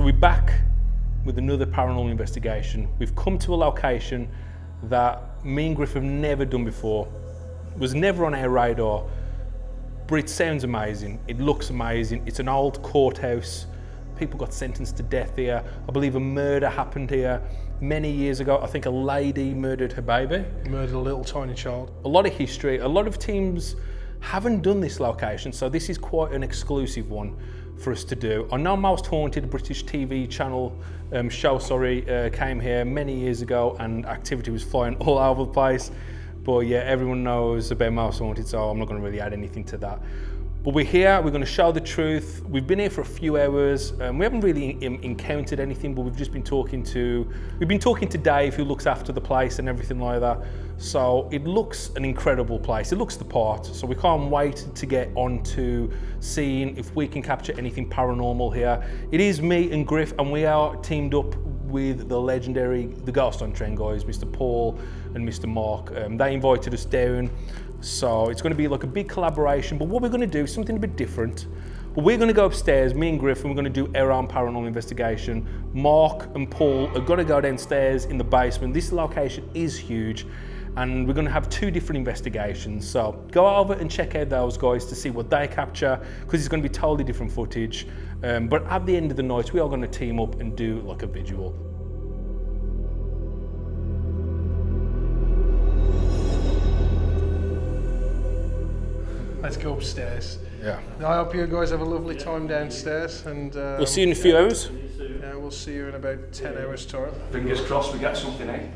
So we're back with another paranormal investigation. We've come to a location that me and Griff have never done before, was never on our radar, but it sounds amazing, it looks amazing. It's an old courthouse. People got sentenced to death here. I believe a murder happened here many years ago. I think a lady murdered her baby. Murdered a little tiny child. A lot of history. A lot of teams haven't done this location, so this is quite an exclusive one for us to do. I know Most Haunted, a British TV channel show, came here many years ago, and activity was flying all over the place. But yeah, everyone knows about Most Haunted, so I'm not going to really add anything to that. But we're here, we're going to show the truth. We've been here for a few hours. We haven't really encountered anything, but we've just been talking to Dave, who looks after the place and everything like that. So it looks an incredible place. It looks the part. So we can't wait to get on to seeing if we can capture anything paranormal here. It is me and Griff, and we are teamed up with the legendary, the Ghost on Trend guys, Mr. Paul and Mr. Mark. They invited us down. So it's going to be like a big collaboration, but what we're going to do is something a bit different. But we're going to go upstairs, me and Griff, and we're going to do our own paranormal investigation. Mark and Paul are going to go downstairs in the basement. This location is huge, and we're going to have two different investigations. So go over and check out those guys to see what they capture, because it's going to be totally different footage. But at the end of the night, we are going to team up and do like a Vigil. Let's go upstairs. Yeah. I hope you guys have a lovely time downstairs, and We'll see you in a few hours. Yeah, we'll see you in about 10 hours time. Fingers crossed we get something, eh?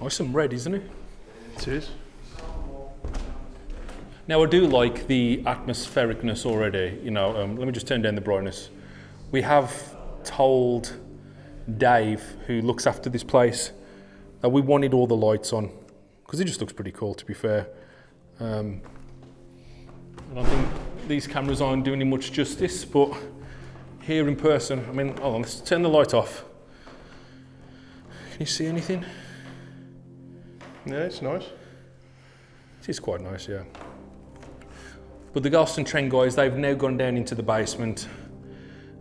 Nice and red, isn't it? It is. Now I do like the atmosphericness already, you know, let me just turn down the brightness. We have told Dave, who looks after this place, that we wanted all the lights on, because it just looks pretty cool, to be fair. I don't think these cameras aren't doing it much justice, but here in person, I mean, hold on, let's turn the light off. Can you see anything? Yeah, it's nice. It is quite nice, yeah. But the Ghost and Trend guys, they've now gone down into the basement,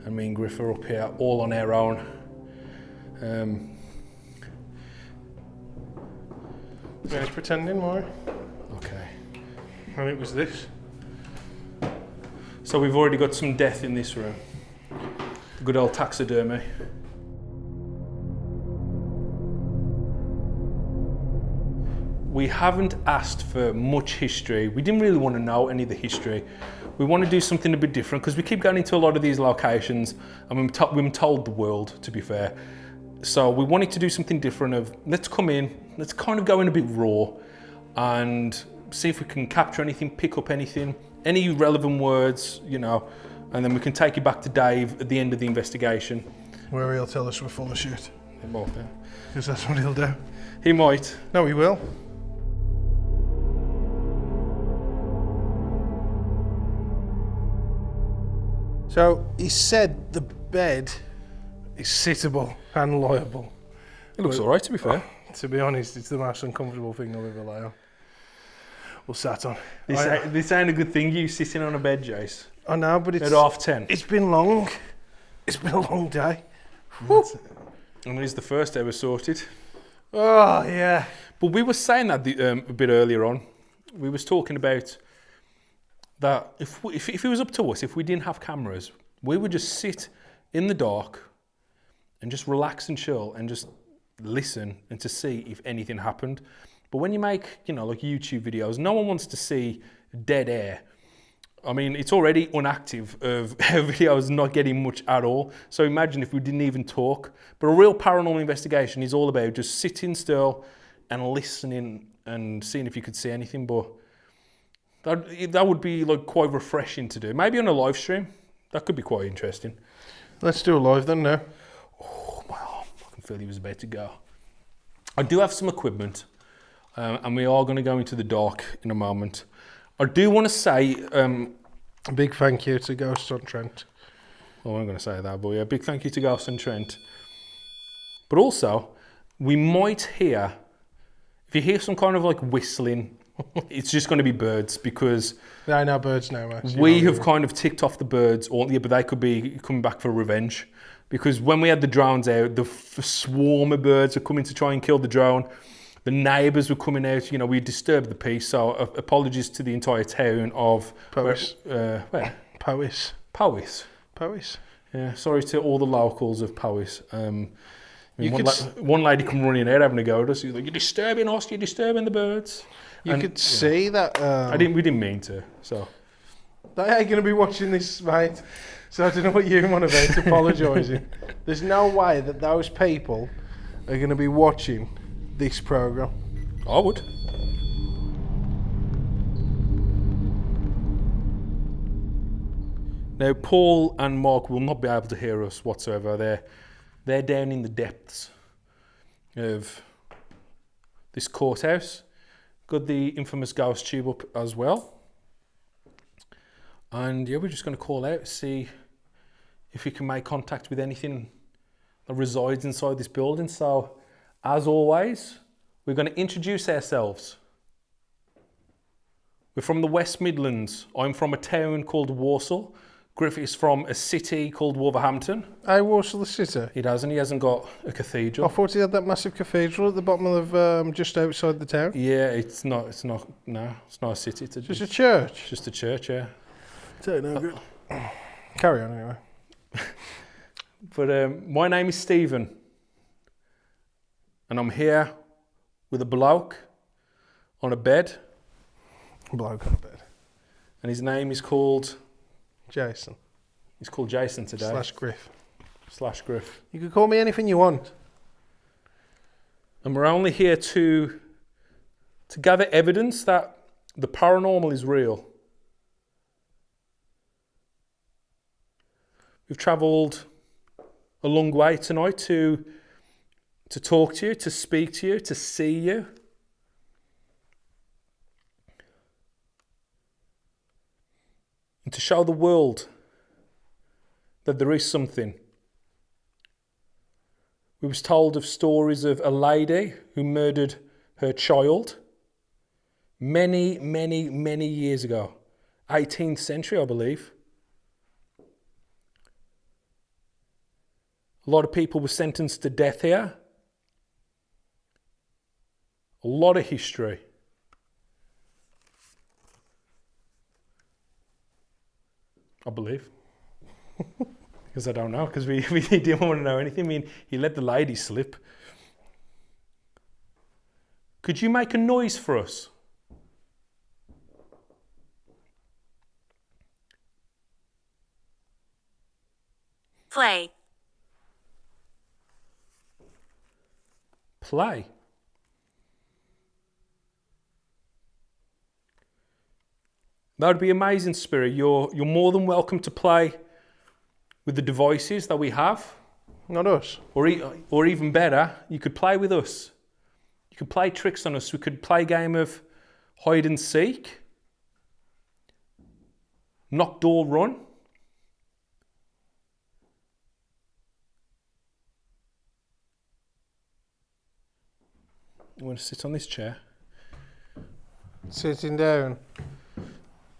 and me and Griff are up here all on our own. Nice pretending, Maury. Okay. And it was this. So we've already got some death in this room. Good old taxidermy. We haven't asked for much history. We didn't really want to know any of the history. We want to do something a bit different, because we keep going into a lot of these locations, and we've been told the world, to be fair. So we wanted to do something different of, let's come in, let's kind of go in a bit raw, and see if we can capture anything, pick up anything, any relevant words, you know, and then we can take it back to Dave at the end of the investigation. Where he'll tell us we're full of shit. Well, yeah. Because that's what he'll do. He might. No, he will. So he said the bed is sittable and liable. It looks all right, to be fair. To be honest, it's the most uncomfortable thing I've ever lay on. Or sat on. This ain't a good thing, you sitting on a bed, Jace. I know, but it's At 10:30. It's been long. It's been a long day. And it's the first hour sorted. Oh yeah. But we were saying that a bit earlier on. We was talking about that if it was up to us, if we didn't have cameras, we would just sit in the dark and just relax and chill and just listen and to see if anything happened. But when you make, you know, like YouTube videos, no one wants to see dead air. I mean, it's already unactive of our videos not getting much at all. So imagine if we didn't even talk. But a real paranormal investigation is all about just sitting still and listening and seeing if you could see anything. But That would be like quite refreshing to do. Maybe on a live stream. That could be quite interesting. Let's do a live then now. Oh, my arm. I can feel he was about to go. I do have some equipment, and we are going to go into the dark in a moment. I do want to say... A big thank you to Ghost on Trent. well, I'm going to say that, but yeah, big thank you to Ghost and Trent. But also, we might hear... If you hear some kind of like whistling... it's just going to be birds because I know birds now, mate. we have kind of ticked off the birds, but they could be coming back for revenge. Because when we had the drones out, the swarm of birds were coming to try and kill the drone. The neighbours were coming out. We disturbed the peace. So apologies to the entire town of Powys. Where? Powys. Powys. Powys. Yeah. Sorry to all the locals of Powys. You one lady come running out having a go at us. She's like, "You're disturbing us. You're disturbing the birds." You could see that. We didn't mean to. So They ain't going to be watching this, mate. So I don't know what you're on about apologising. There's no way that those people are going to be watching this programme. I would. Now, Paul and Mark will not be able to hear us whatsoever. They're down in the depths of this courthouse. Got the infamous ghost tube up as well. And yeah, we're just going to call out, see if we can make contact with anything that resides inside this building. So, as always, we're going to introduce ourselves. We're from the West Midlands. I'm from a town called Walsall. Griff is from a city called Wolverhampton. I Walsall the city. He hasn't got a cathedral. I thought he had that massive cathedral at the bottom of just outside the town. Yeah, it's not a city. It's Just a church. just a church, yeah. So no good. Carry on anyway. But my name is Stephen, and I'm here with a bloke on a bed, Bloke on a bed. and his name is called... Jason. He's called Jason today. /Griff. Griff. You could call me anything you want. And we're only here to gather evidence that the paranormal is real. We've travelled a long way tonight to talk to you, to speak to you, to see you. And to show the world that there is something. We was told of stories of a lady who murdered her child many, many, many years ago. 18th century, I believe. A lot of people were sentenced to death here. A lot of history. I believe. Because I don't know, because we didn't want to know anything. I mean, he let the lady slip. Could you make a noise for us? Play. Play. That would be amazing, Spirit. You're more than welcome to play with the devices that we have. Not us. Or even better, you could play with us. You could play tricks on us. We could play a game of hide and seek. Knock, door, run. You want to sit on this chair? Sitting down.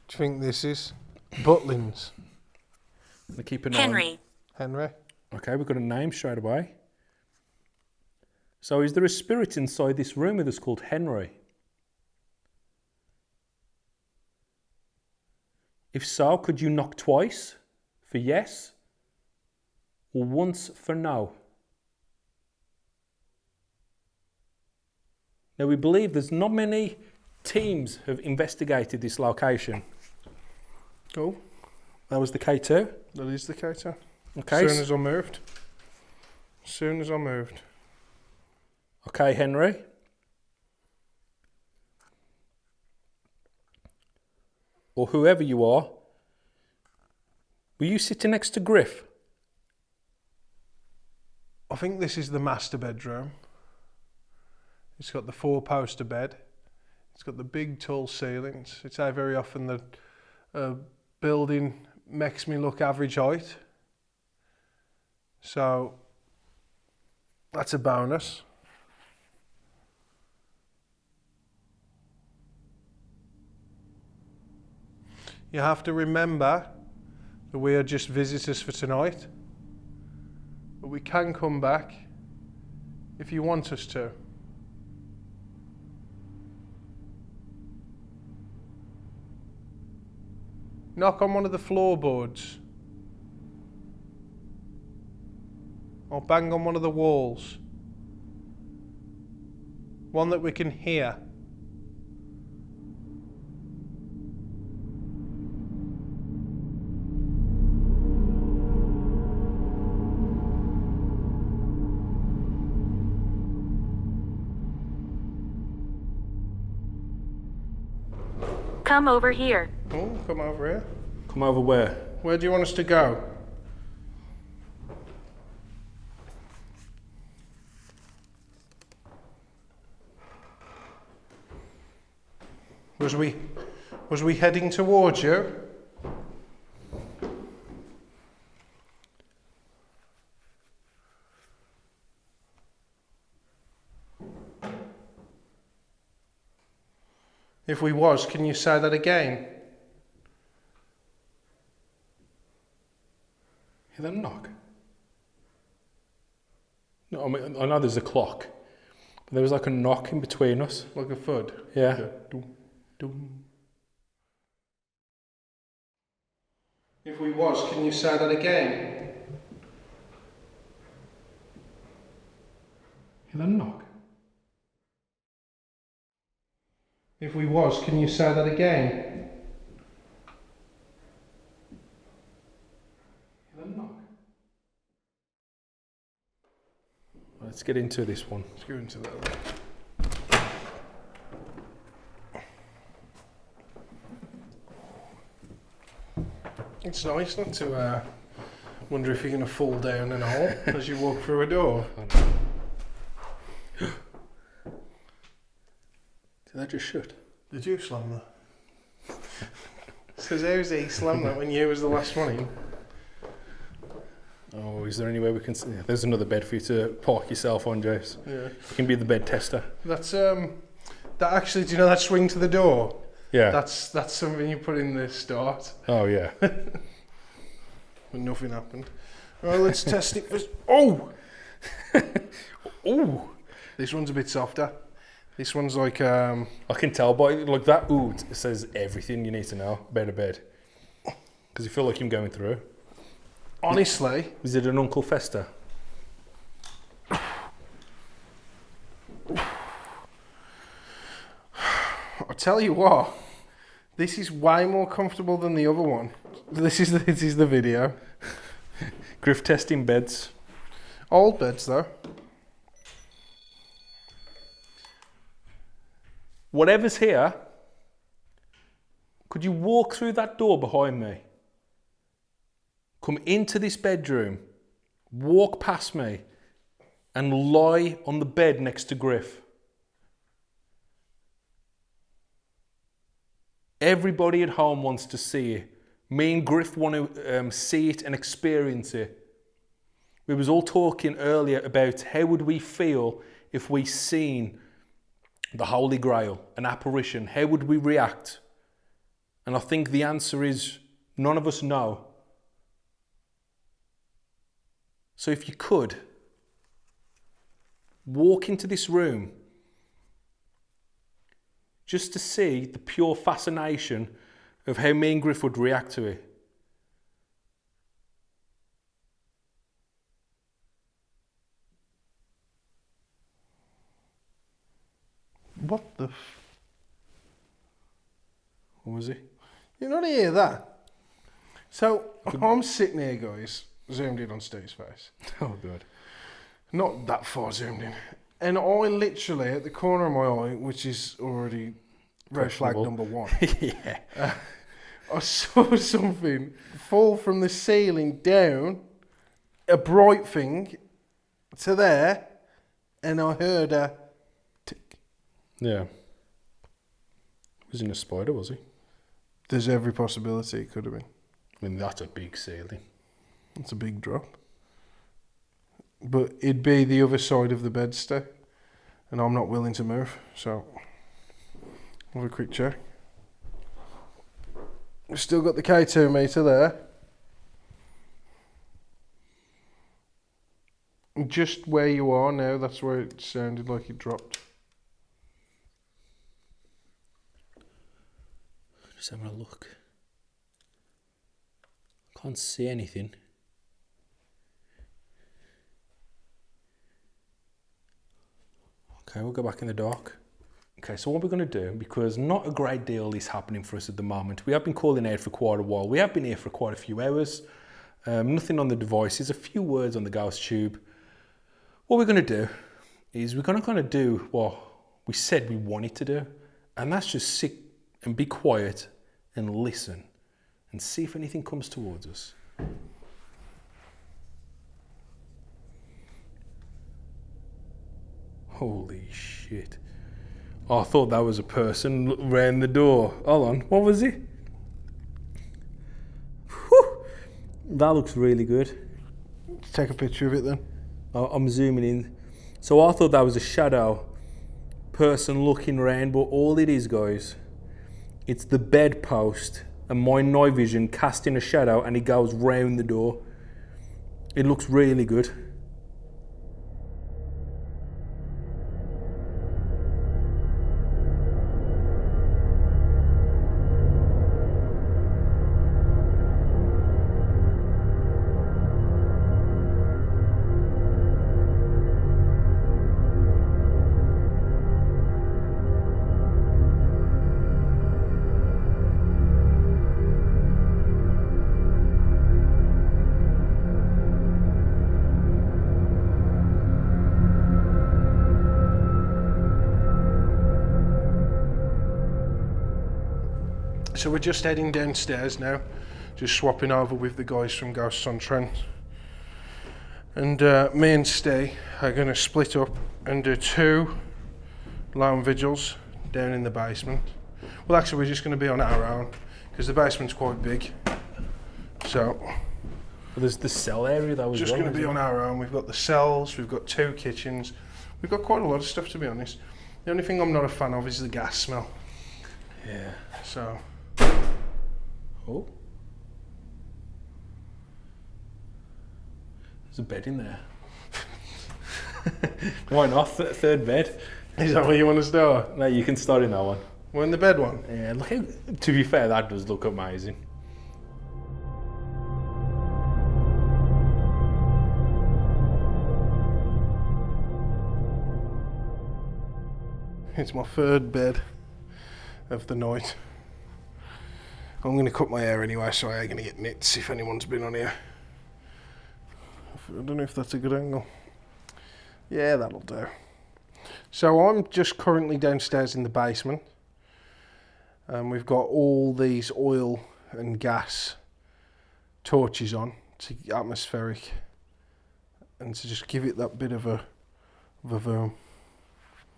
Do you think this is Butlins? To keep an eye Henry. Henry? Okay, we've got a name straight away. So is there a spirit inside this room with us called Henry? If so, could you knock twice for yes or once for no? Now we believe there's not many teams have investigated this location. Oh, That was the K2. that is the K2. Okay. As soon as I moved. Okay, Henry. or whoever you are, were you sitting next to Griff? I think this is the master bedroom. It's got the 4-poster bed. It's got the big tall ceilings. It's how very often the building makes me look average height. So that's a bonus. You have to remember that we are just visitors for tonight, but we can come back if you want us to. Knock on one of the floorboards, or bang on one of the walls, one that we can hear. Come over here. Oh, come over here. Come over where? Where do you want us to go? Was we heading towards you? If we was, can you say that again? Hear that knock? No, I mean, I know there's a clock, but there was like a knock in between us. Like a thud? Yeah. Dum, dum. If we was, can you say that again? Hear that knock? If we was, can you say that again? Hear that knock? Let's get into this one. Let's go into that one. It's nice not to wonder if you're going to fall down and all as you walk through a door. Did that just shut? Did you slam that? Says how's he slammed that when you was the last one in? Oh, is there any way we can... Yeah, there's another bed for you to park yourself on, Jace. Yeah. You can be the bed tester. That's that actually, do you know that swing to the door? Yeah. That's something you put in the start. Oh, yeah. But nothing happened. Right, let's test it first. Oh! Ooh! This one's a bit softer. This one's like I can tell by like that. Ooh, it says everything you need to know about a bed. Because you feel like you're going through. honestly. Is it an Uncle Fester? I'll tell you what. This is way more comfortable than the other one. This is the video. Griff testing beds. Old beds though. Whatever's here, could you walk through that door behind me? Come into this bedroom, walk past me, and lie on the bed next to Griff. Everybody at home wants to see it. Me and Griff want to see it and experience it. We was all talking earlier about how would we feel if we seen the Holy Grail, an apparition. How would we react? And I think the answer is none of us know. So if you could, walk into this room just to see the pure fascination of how me and Griff would react to it. What the? What was it? You not hear that? So I'm sitting here, guys, zoomed in on Steve's face. Oh God. Not that far zoomed in. And I literally, at the corner of my eye, which is already red flag Questionable. number one, Yeah. I saw something fall from the ceiling down, a bright thing, to there, and I heard a tick. Yeah. Wasn't a spider, was he? There's every possibility it could have been. I mean, that's a big ceiling. It's a big drop. But it'd be the other side of the bedstead, and I'm not willing to move, so have a quick check. We've still got the K2 meter there. Just where you are now, that's where it sounded like it dropped. Just having a look. Can't see anything. Okay, we'll go back in the dark. Okay, so what we're going to do, because not a great deal is happening for us at the moment. We have been calling out for quite a while. We have been here for quite a few hours. Nothing on the devices, a few words on the ghost tube. What we're going to do is we're going to kind of do what we said we wanted to do. And that's just sit and be quiet and listen and see if anything comes towards us. Holy shit. Oh, I thought that was a person round the door. Hold on, what was he? Whew. That looks really good. Let's take a picture of it then. I'm zooming in. So I thought that was a shadow person looking around, but all it is, guys, it's the bedpost and my night vision casting a shadow and it goes round the door. It looks really good. So we're just heading downstairs now, just swapping over with the guys from Ghosts on Trent. And me and Stay are going to split up and do 2 lone vigils down in the basement. Well, actually, we're just going to be on our own because the basement's quite big. So Well, there's the cell area that was just going to be on our own. We've got the cells, we've got 2 kitchens, we've got quite a lot of stuff, to be honest. The only thing I'm not a fan of is the gas smell. Yeah. So. Oh. There's a bed in there. Why not? Third bed. Is that where you want to start? No, you can start in that one. We're in the bed one. Yeah, look how, to be fair, that does look amazing. It's my 3rd bed of the night. I'm going to cut my hair anyway, so I ain't going to get nits if anyone's been on here. I don't know if that's a good angle. Yeah, that'll do. So I'm just currently downstairs in the basement. We've got all these oil and gas torches on to get atmospheric and to just give it that bit of a vroom.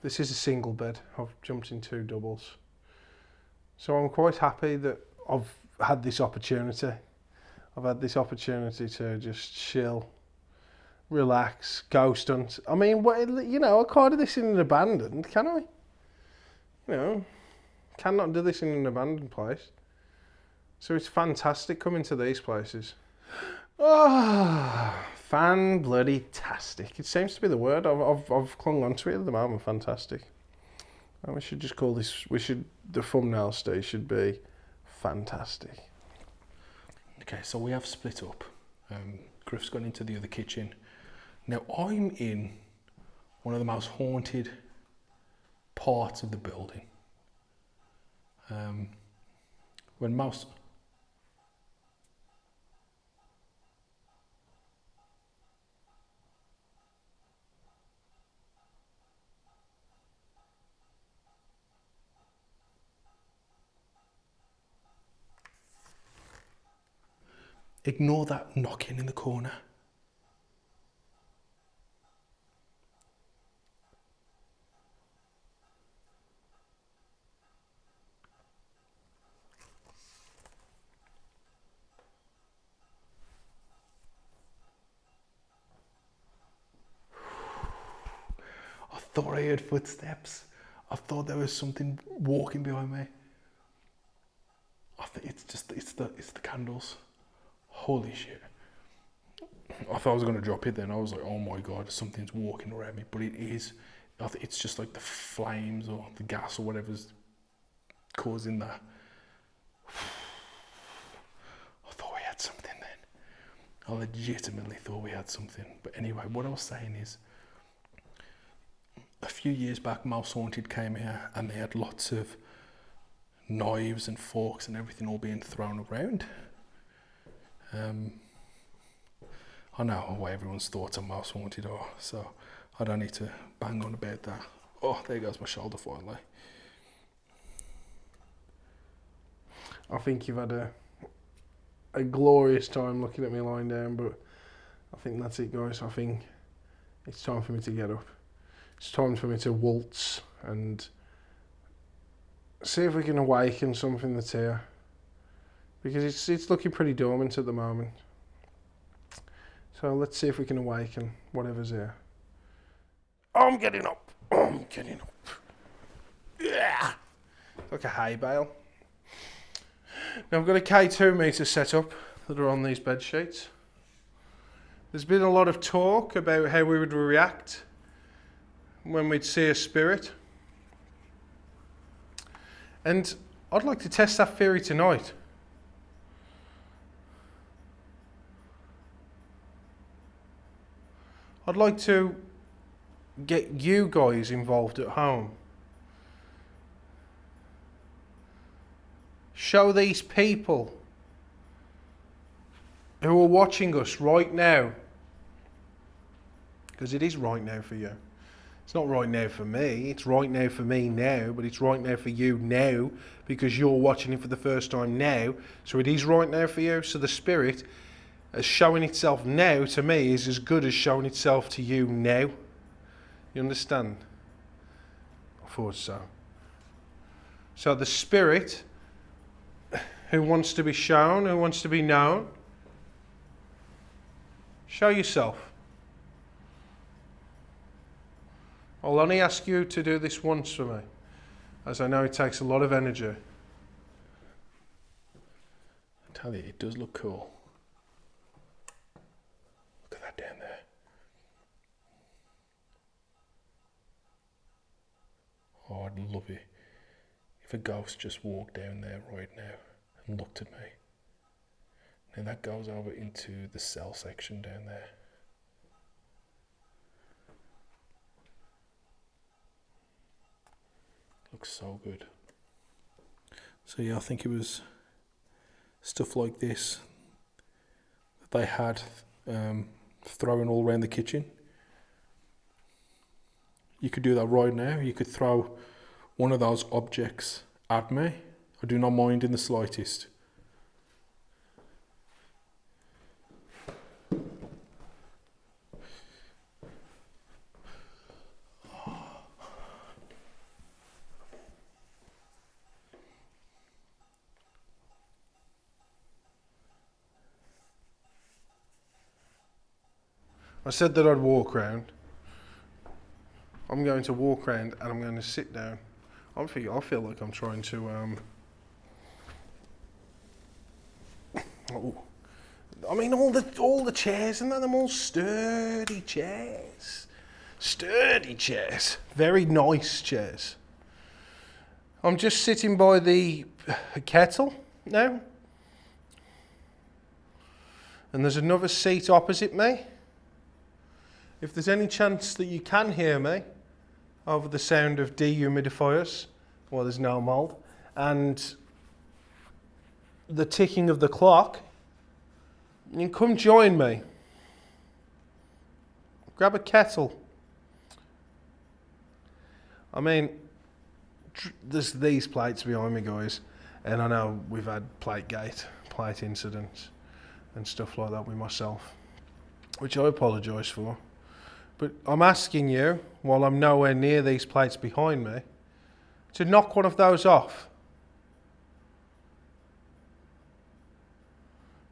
This is a single bed. I've jumped in 2 doubles. So I'm quite happy that I've had this opportunity. I've had this opportunity to just chill, relax, ghost hunt. I mean, you know, I can't do this in an abandoned, can I? You know, cannot do this in an abandoned place. So it's fantastic coming to these places. Ah, fan-bloody-tastic. It seems to be the word. I've clung on to it at the moment. Fantastic. And we should just call this. The thumbnail stage should be fantastic. Okay, so we have split up. Griff's gone into the other kitchen. Now I'm in one of the most haunted parts of the building. When most Ignore that knocking in the corner. I thought I heard footsteps. I thought there was something walking behind me. I think it's the candles. Holy shit. I thought I was gonna drop it then. I was like, oh my god, something's walking around me. But it is. I think it's just like the flames or the gas or whatever's causing that. I thought we had something then. I legitimately thought we had something. But anyway, what I was saying is, a few years back, Mouse Haunted came here and they had lots of knives and forks and everything all being thrown around. I know what everyone's thoughts on Mouse Haunted are, so I don't need to bang on about that. Oh, there goes my shoulder finally. I think you've had a glorious time looking at me lying down, but I think that's it, guys. I think it's time for me to get up. It's time for me to waltz and see if we can awaken something that's here, because it's looking pretty dormant at the moment. So let's see if we can awaken whatever's here. I'm getting up. I'm getting up. Yeah, like a hay bale. Now I've got a K2 meter set up that are on these bed sheets. There's been a lot of talk about how we would react when we'd see a spirit. And I'd like to test that theory tonight. I'd like to get you guys involved at home. Show these people who are watching us right now, because it is right now for you. It's not right now for me, it's right now for me now, but it's right now for you now, because you're watching it for the first time now, so it is right now for you. So the spirit, as showing itself now to me, is as good as showing itself to you now. You understand? I thought so. So the spirit who wants to be shown, who wants to be known, show yourself. I'll only ask you to do this once for me, as I know it takes a lot of energy. I tell you, it does look cool. Look at that down there. Oh, I'd love it if a ghost just walked down there right now and looked at me. Now that goes over into the cell section down there. Looks so good. So yeah, I think it was stuff like this that they had throwing all around the kitchen. You could do that right now. You could throw one of those objects at me. I do not mind in the slightest. I said that I'd walk round. I'm going to walk round and I'm going to sit down. I feel like I'm trying to I mean, all the chairs and them all sturdy chairs. Sturdy chairs. Very nice chairs. I'm just sitting by the kettle now. And there's another seat opposite me. If there's any chance that you can hear me over the sound of dehumidifiers, well, there's no mould, and the ticking of the clock, you can come join me. Grab a kettle. I mean, there's these plates behind me, guys, and I know we've had plate incidents, and stuff like that with myself, which I apologise for. But I'm asking you, while I'm nowhere near these plates behind me, to knock one of those off.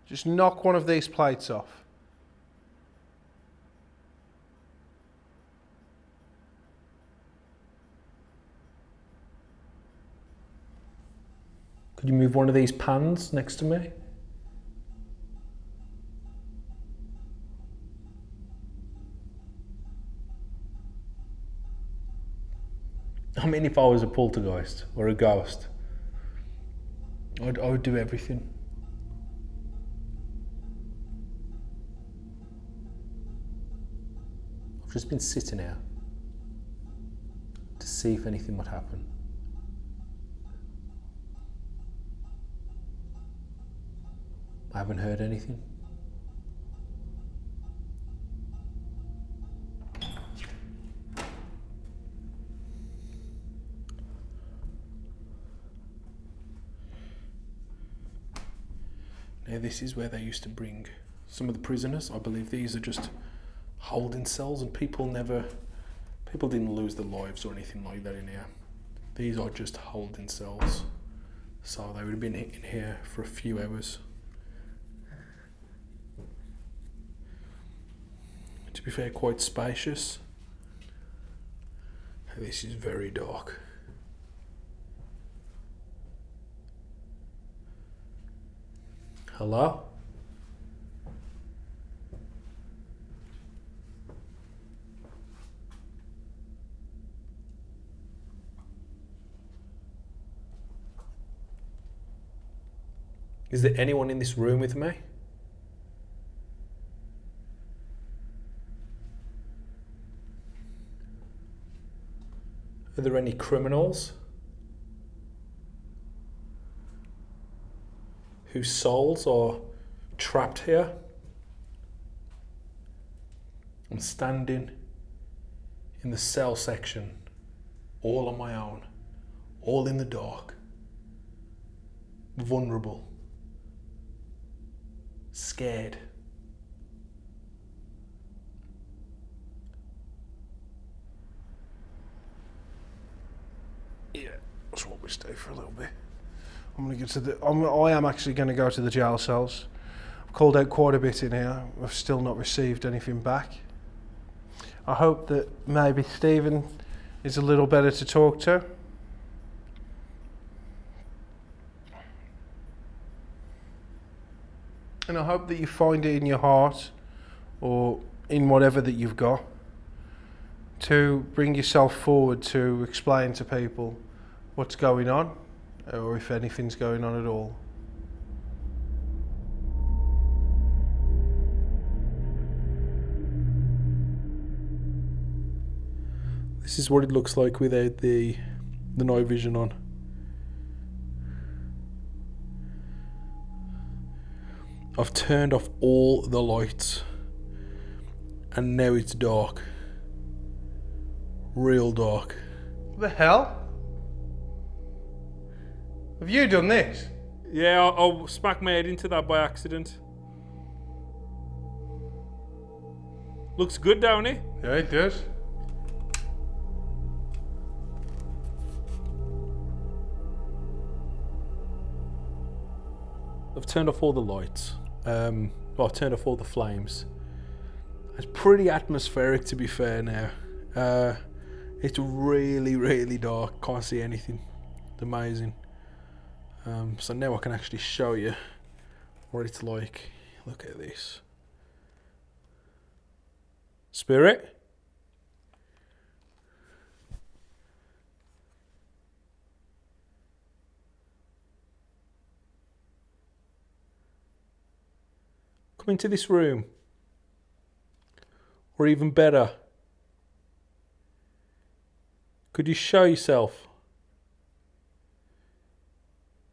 Just knock one of these plates off. Could you move one of these pans next to me? I mean, if I was a poltergeist or a ghost, I would do everything. I've just been sitting here to see if anything would happen. I haven't heard anything. Now this is where they used to bring some of the prisoners. I believe these are just holding cells, and people didn't lose their lives or anything like that in here. These are just holding cells. So they would have been in here for a few hours. To be fair, quite spacious. This is very dark. Hello? Is there anyone in this room with me? Are there any criminals whose souls are trapped here? I'm standing in the cell section, all on my own, all in the dark, vulnerable, scared. Yeah, that's what we stay for a little bit. I am actually going to go to the jail cells. I've called out quite a bit in here. I've still not received anything back. I hope that maybe Stephen is a little better to talk to. And I hope that you find it in your heart, or in whatever that you've got, to bring yourself forward to explain to people what's going on, or if anything's going on at all. This is what it looks like without the night vision on. I've turned off all the lights and now it's dark. Real dark. What the hell? Have you done this? Yeah, I smacked my head into that by accident. Looks good, don't it? Yeah, it does. I've turned off all the lights. I've turned off all the flames. It's pretty atmospheric, to be fair now. It's really, really dark. Can't see anything. It's amazing. So now I can actually show you what it's like. Look at this. Spirit? Come into this room. Or even better, could you show yourself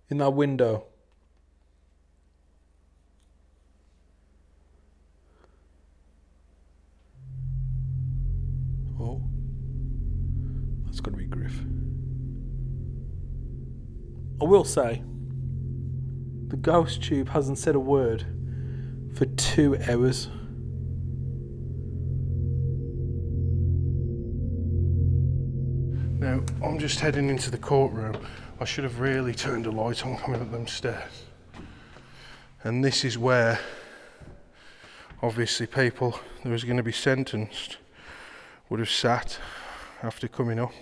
in that window? Oh, that's got to be Griff. I will say, the ghost tube hasn't said a word for 2 hours. Now, I'm just heading into the courtroom. I should have really turned a light on coming up them stairs. And this is where, obviously, people that was going to be sentenced would have sat after coming up.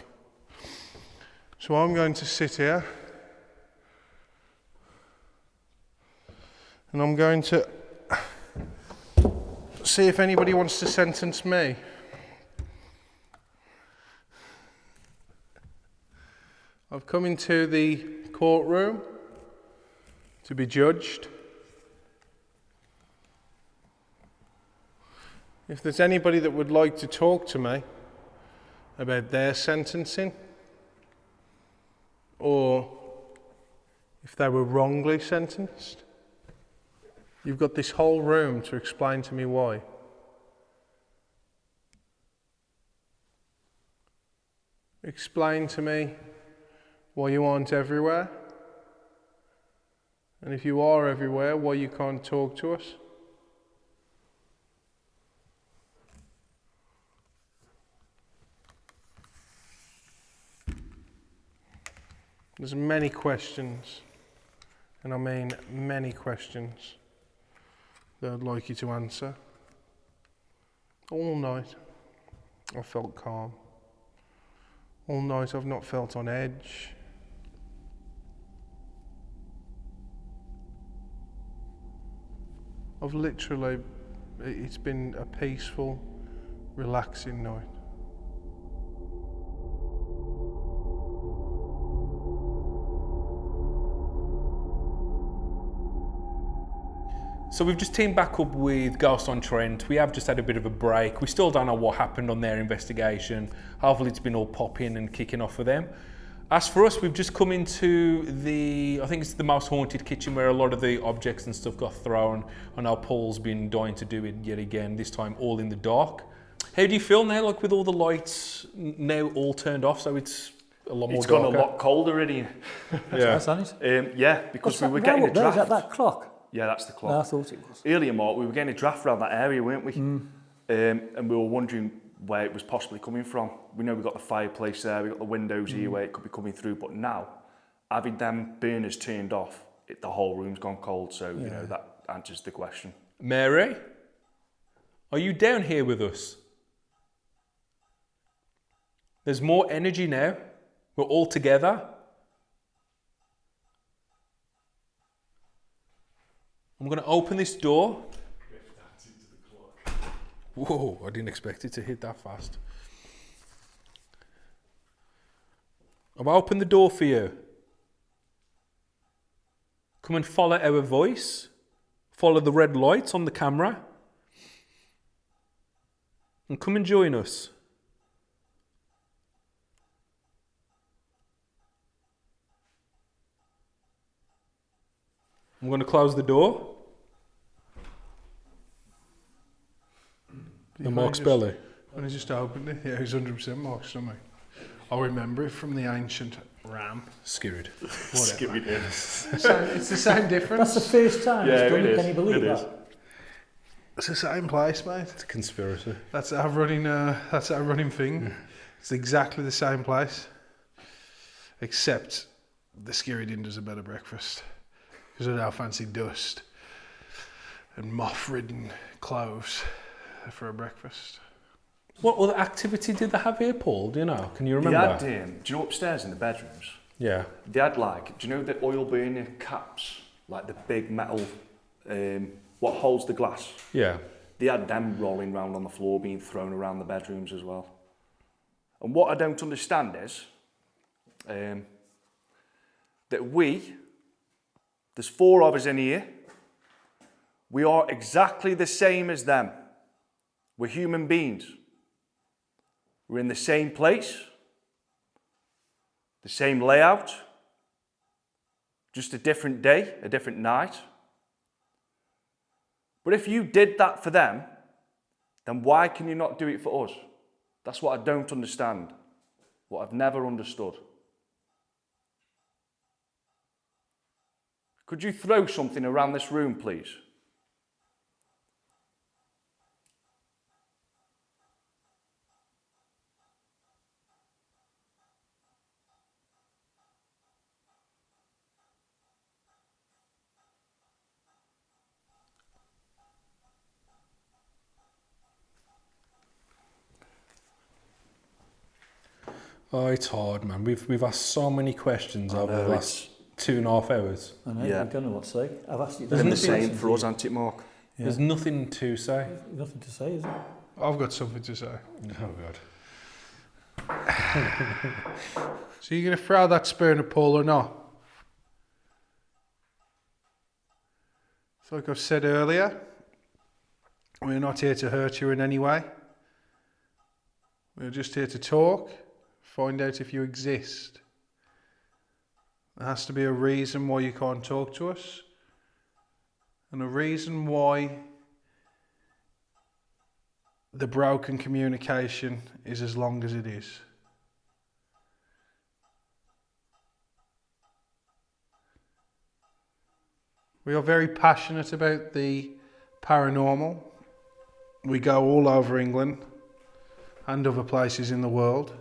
So I'm going to sit here and I'm going to see if anybody wants to sentence me. I've come into the courtroom to be judged. If there's anybody that would like to talk to me about their sentencing, or if they were wrongly sentenced, you've got this whole room to explain to me why. Explain to me why you aren't everywhere, and if you are everywhere, why you can't talk to us. There's many questions, and I mean many questions, that I'd like you to answer. All night, I felt calm. All night, I've not felt on edge. I've literally, it's been a peaceful, relaxing night. So we've just teamed back up with Ghost on Trent. We have just had a bit of a break. We still don't know what happened on their investigation. Hopefully it's been all popping and kicking off for them. As for us, we've just come into I think it's the most haunted kitchen where a lot of the objects and stuff got thrown. I know Paul's been dying to do it yet again, this time all in the dark. How do you feel now, like with all the lights now all turned off, so it's a lot more It's darker? gone a lot colder in here. Yeah. That's on it. Yeah, because we were getting a Is draft. that that clock? Yeah, that's the No, I clock. thought it was. Earlier, Mark, we were getting a draft around that area, weren't we? And we were wondering where it was possibly coming from. We know we've got the fireplace there, we've got the windows here where it could be coming through, but now, having them burners turned off, the whole room's gone cold, so you know that answers the question. Mary, are you down here with us? There's more energy now. We're all together. I'm going to open this door. Whoa, I didn't expect it to hit that fast. I've opened the door for you. Come and follow our voice. Follow the red lights on the camera. And come and join us. I'm going to close the door. The Mark's belly. When I just opened it, yeah, it was 100% Mark's stomach. I remember it from the ancient ram. Scared. Whatever. It's the same difference. That's the first time Yeah, it's done it it. is. Can you believe It is. that? It's the same place, mate. It's a conspiracy. That's our running thing. It's exactly the same place, except the Scary Din does a better breakfast because of our fancy dust and moth-ridden cloves for a breakfast. What other activity did they have here, Paul? Do you know? Can you They remember? had, do you know upstairs in the bedrooms? Yeah. They had do you know the oil burner caps? Like the big metal, what holds the glass? Yeah. They had them rolling around on the floor, being thrown around the bedrooms as well. And what I don't understand is that there's 4 of us in here, we are exactly the same as them. We're human beings. We're in the same place, the same layout, just a different day, a different night. But if you did that for them, then why can you not do it for us? That's what I don't understand, what I've never understood. Could you throw something around this room, please? Oh, it's hard, man. We've asked so many questions over the know, last 2.5 hours. I know, Yeah. you don't know what to say. I've asked you. And the same questions, for us, ain't it, Mark? Yeah. There's nothing to say. Nothing to say, is it? I've got something to say. Oh, God. So you're going to throw that spear in the pool or not? So like I've said earlier, we're not here to hurt you in any way. We're just here to talk, find out if you exist. There has to be a reason why you can't talk to us, and a reason why the broken communication is as long as it is. We are very passionate about the paranormal. We go all over England and other places in the world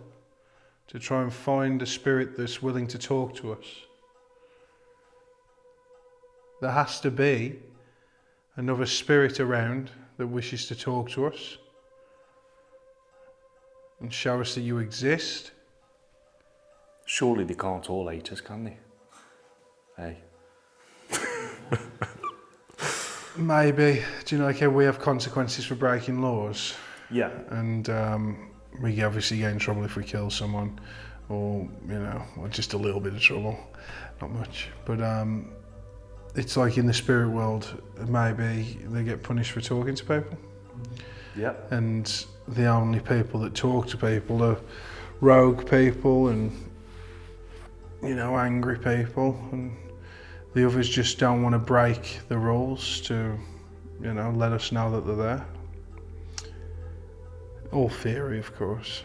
to try and find a spirit that's willing to talk to us. There has to be another spirit around that wishes to talk to us and show us that you exist. Surely they can't all hate us, can they? Hey. Maybe. Do you know, like how we have consequences for breaking laws? Yeah. And we obviously get in trouble if we kill someone, or or just a little bit of trouble, not much. But it's like in the spirit world, maybe they get punished for talking to people. Yeah. And the only people that talk to people are rogue people and angry people, and the others just don't want to break the rules to let us know that they're there. All theory, of course.